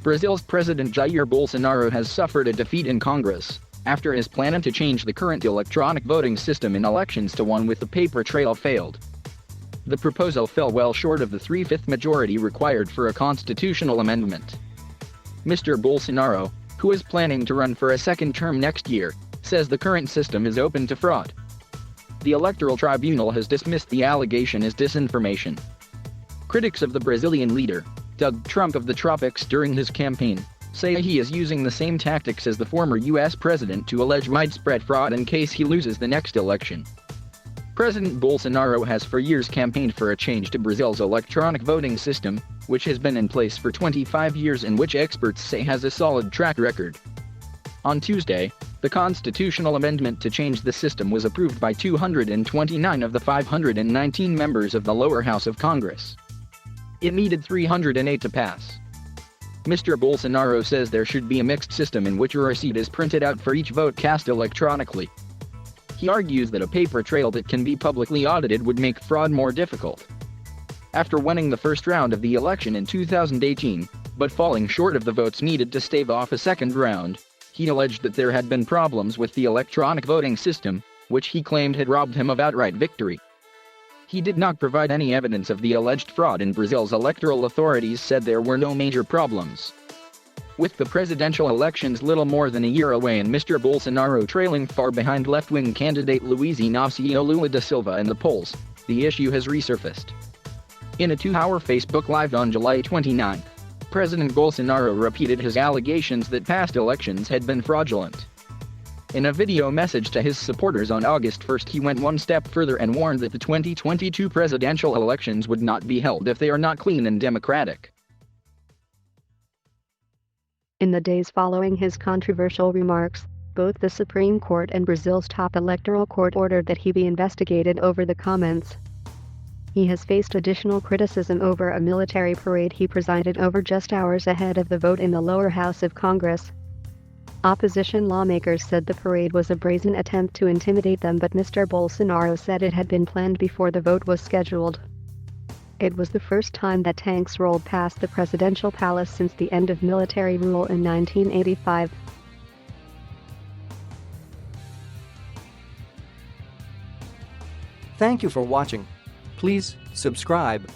Brazil's President Jair Bolsonaro has suffered a defeat in Congress after his plan to change the current electronic voting system in elections to one with the paper trail failed. The proposal fell well short of the 3/5 majority required for a constitutional amendment. Mr. Bolsonaro, who is planning to run for a second term next year, says the current system is open to fraud. The electoral tribunal has dismissed the allegation as disinformation. Critics of the Brazilian leader, Donald Trump of the tropics during his campaign, say he is using the same tactics as the former U.S. president to allege widespread fraud in case he loses the next election. President Bolsonaro has for years campaigned for a change to Brazil's electronic voting system, which has been in place for 25 years and which experts say has a solid track record. On Tuesday, the constitutional amendment to change the system was approved by 229 of the 519 members of the lower house of Congress. It needed 308 to pass. Mr. Bolsonaro says there should be a mixed system in which a receipt is printed out for each vote cast electronically. He argues that a paper trail that can be publicly audited would make fraud more difficult. After winning the first round of the election in 2018, but falling short of the votes needed to stave off a second round, he alleged that there had been problems with the electronic voting system, which he claimed had robbed him of outright victory. He did not provide any evidence of the alleged fraud, and Brazil's electoral authorities said there were no major problems. With the presidential elections little more than a year away and Mr. Bolsonaro trailing far behind left-wing candidate Luiz Inácio Lula da Silva in the polls, the issue has resurfaced. In a 2-hour Facebook Live on July 29, President Bolsonaro repeated his allegations that past elections had been fraudulent. In a video message to his supporters on August 1, he went one step further and warned that the 2022 presidential elections would not be held if they are not clean and democratic. In the days following his controversial remarks, both the Supreme Court and Brazil's top electoral court ordered that he be investigated over the comments. He has faced additional criticism over a military parade he presided over just hours ahead of the vote in the lower house of Congress. Opposition lawmakers said the parade was a brazen attempt to intimidate them, but Mr. Bolsonaro said it had been planned before the vote was scheduled. It was the first time that tanks rolled past the presidential palace since the end of military rule in 1985. Thank you for watching. Please subscribe.